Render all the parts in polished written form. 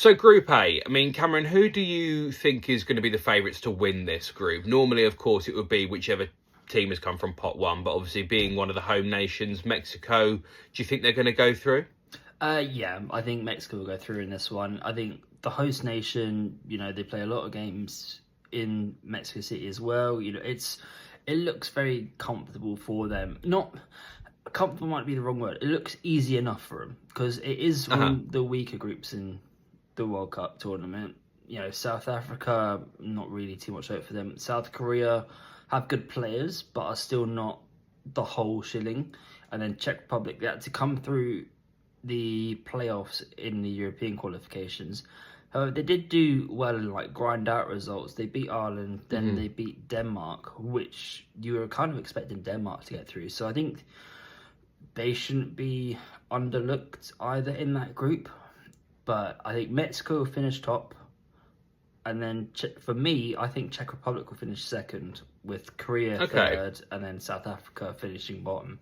So Group A, I mean, Cameron, who do you think is going to be the favourites to win this group? Normally, of course, it would be whichever team has come from pot one, but obviously being one of the home nations, Mexico, do you think they're going to go through? Yeah, I think Mexico will go through in this one. I think the host nation, they play a lot of games in Mexico City as well. It looks very comfortable for them. Not comfortable might be the wrong word. It looks easy enough for them because it is one of the weaker groups in the World Cup tournament. South Africa, not really too much hope for them. South Korea have good players, but are still not the whole shilling. And then Czech Republic, they had to come through the playoffs in the European qualifications. However, they did do well and grind out results. They beat Ireland, then they beat Denmark, which you were kind of expecting Denmark to get through. So I think they shouldn't be underlooked either in that group. But I think Mexico will finish top. And then for me, I think Czech Republic will finish second, with Korea third, and then South Africa finishing bottom.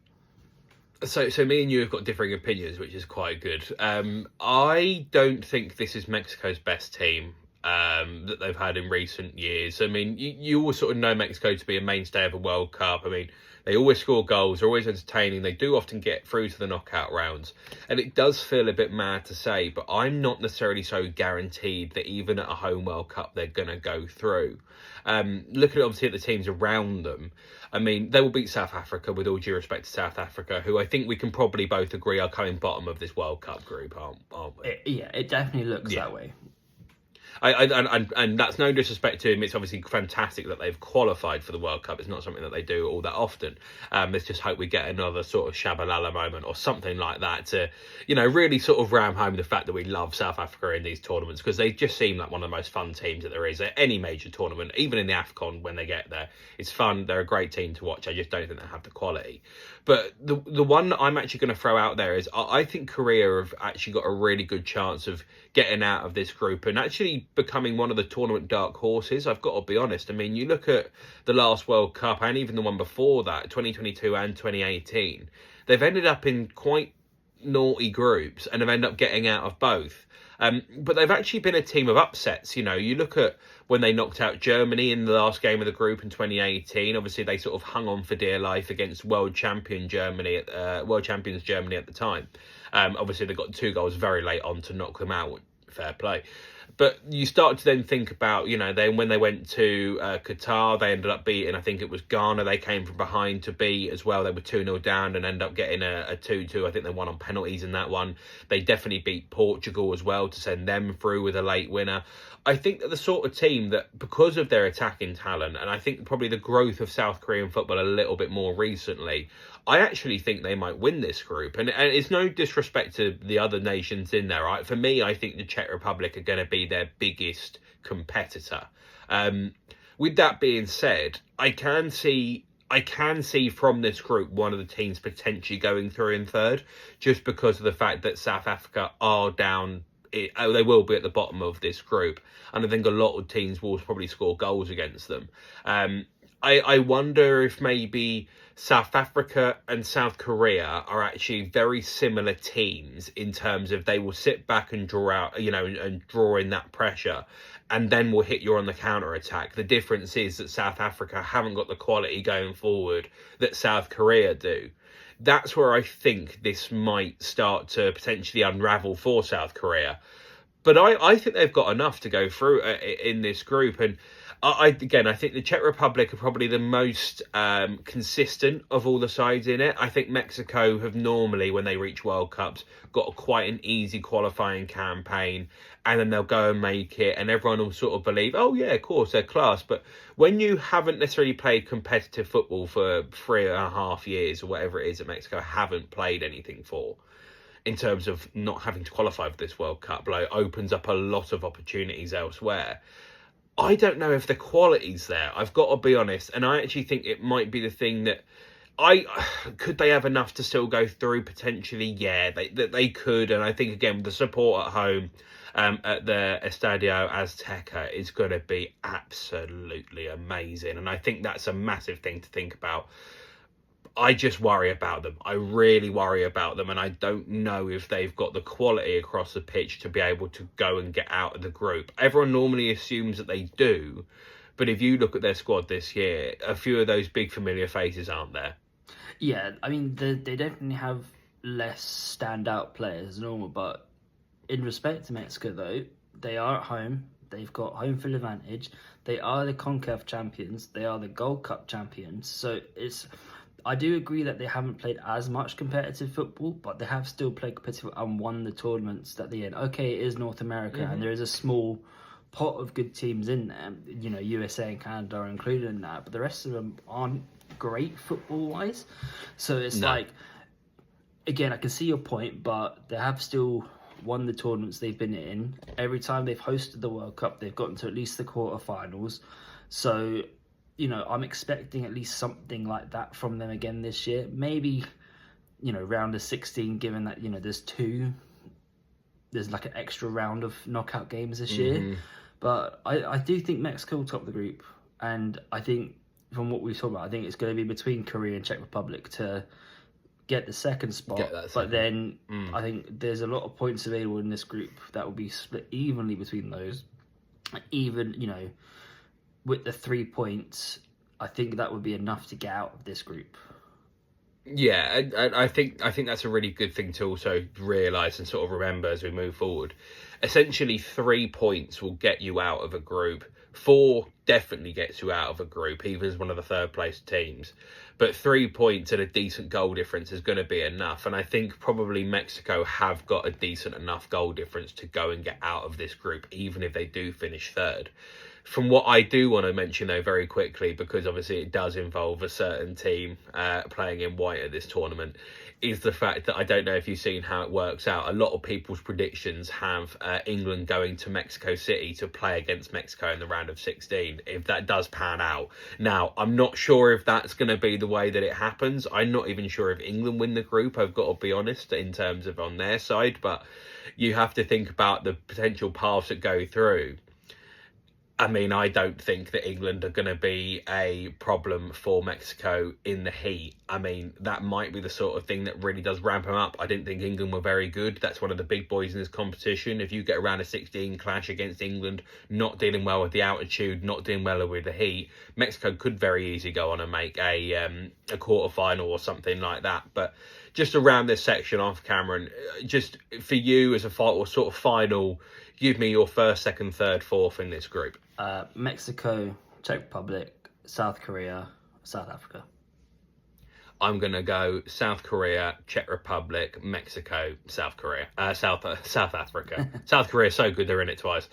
So me and you have got differing opinions, which is quite good. I don't think this is Mexico's best team that they've had in recent years. I mean, you all sort of know Mexico to be a mainstay of a World Cup. I mean, they always score goals, they're always entertaining. They do often get through to the knockout rounds. And it does feel a bit mad to say, but I'm not necessarily so guaranteed that even at a home World Cup, they're going to go through. Looking obviously at the teams around them, I mean, they will beat South Africa, with all due respect to South Africa, who I think we can probably both agree are coming bottom of this World Cup group, aren't we? It definitely looks that way. And that's no disrespect to him. It's obviously fantastic that they've qualified for the World Cup. It's not something that they do all that often. Let's just hope we get another sort of Shabalala moment or something like that to, really sort of ram home the fact that we love South Africa in these tournaments, because they just seem like one of the most fun teams that there is at any major tournament, even in the AFCON when they get there. It's fun. They're a great team to watch. I just don't think they have the quality. But the one that I'm actually going to throw out there is I think Korea have actually got a really good chance of getting out of this group and actually becoming one of the tournament dark horses. I've got to be honest. I mean, you look at the last World Cup and even the one before that, 2022 and 2018, they've ended up in quite naughty groups and have ended up getting out of both. But they've actually been a team of upsets. You look at when they knocked out Germany in the last game of the group in 2018. Obviously, they sort of hung on for dear life against world champions Germany at the time. Obviously, they got 2 goals very late on to knock them out. Fair play. But you start to then think about, then when they went to Qatar, they ended up beating, I think it was Ghana. They came from behind to beat as well. They were 2-0 down and ended up getting a 2-2. I think they won on penalties in that one. They definitely beat Portugal as well to send them through with a late winner. I think that the sort of team that, because of their attacking talent, and I think probably the growth of South Korean football a little bit more recently, I actually think they might win this group. And it's no disrespect to the other nations in there, right? For me, I think the Czech Republic are going to be their biggest competitor. With that being said, I can see from this group one of the teams potentially going through in third, just because of the fact that South Africa are down. They will be at the bottom of this group, and I think a lot of teams will probably score goals against them. I wonder if maybe South Africa and South Korea are actually very similar teams in terms of they will sit back and draw out, and draw in that pressure, and then will hit you on the counter attack. The difference is that South Africa haven't got the quality going forward that South Korea do. That's where I think this might start to potentially unravel for South Korea. But I think they've got enough to go through in this group. And I think the Czech Republic are probably the most consistent of all the sides in it. I think Mexico have normally, when they reach World Cups, got quite an easy qualifying campaign, and then they'll go and make it, and everyone will sort of believe, oh yeah, of course, they're class. But when you haven't necessarily played competitive football for 3.5 years or whatever it is that Mexico haven't played anything for, in terms of not having to qualify for this World Cup, opens up a lot of opportunities elsewhere. I don't know if the quality's there, I've got to be honest, and I actually think it might be the thing that could they have enough to still go through potentially? Yeah, they could, and I think again with the support at home at the Estadio Azteca is going to be absolutely amazing, and I think that's a massive thing to think about. I just worry about them. I really worry about them, and I don't know if they've got the quality across the pitch to be able to go and get out of the group. Everyone normally assumes that they do, but if you look at their squad this year, a few of those big familiar faces aren't there. Yeah, I mean, they definitely have less standout players than normal, but in respect to Mexico, though, they are at home. They've got home field advantage. They are the CONCACAF champions. They are the Gold Cup champions. So I do agree that they haven't played as much competitive football, but they have still played competitive and won the tournaments that they're in. Okay, it is North America, and there is a small pot of good teams in there. You know, USA and Canada are included in that, but the rest of them aren't great football-wise. So it's like, again, I can see your point, but they have still won the tournaments they've been in. Every time they've hosted the World Cup, they've gotten to at least the quarterfinals. So, you know, I'm expecting at least something like that from them again this year. Maybe, you know, round of 16, given that, you know, there's like an extra round of knockout games this year. But I do think Mexico will top the group. And I think, from what we've talked about, I think it's going to be between Korea and Czech Republic to get the second spot. But then I think there's a lot of points available in this group that will be split evenly between those. Even, you know, with the 3 points, I think that would be enough to get out of this group. Yeah, I think that's a really good thing to also realise and sort of remember as we move forward. Essentially, 3 points will get you out of a group. 4 definitely gets you out of a group, even as one of the third place teams. But 3 points and a decent goal difference is going to be enough. And I think probably Mexico have got a decent enough goal difference to go and get out of this group, even if they do finish third. From what I do want to mention, though, very quickly, because obviously it does involve a certain team playing in white at this tournament, is the fact that I don't know if you've seen how it works out. A lot of people's predictions have England going to Mexico City to play against Mexico in the round of 16, if that does pan out. Now, I'm not sure if that's going to be the way that it happens. I'm not even sure if England win the group, I've got to be honest, in terms of on their side. But you have to think about the potential paths that go through. I mean, I don't think that England are going to be a problem for Mexico in the heat. I mean, that might be the sort of thing that really does ramp them up. I didn't think England were very good. That's one of the big boys in this competition. If you get around a 16 clash against England, not dealing well with the altitude, not dealing well with the heat, Mexico could very easily go on and make a quarter-final or something like that. But just around this section off, Cameron, just for you as a sort of final, give me your first, second, third, fourth in this group. Mexico, Czech Republic, South Korea, South Africa. I'm going to go South Korea, Czech Republic, Mexico, South Korea. South Africa. South Korea is so good they're in it twice.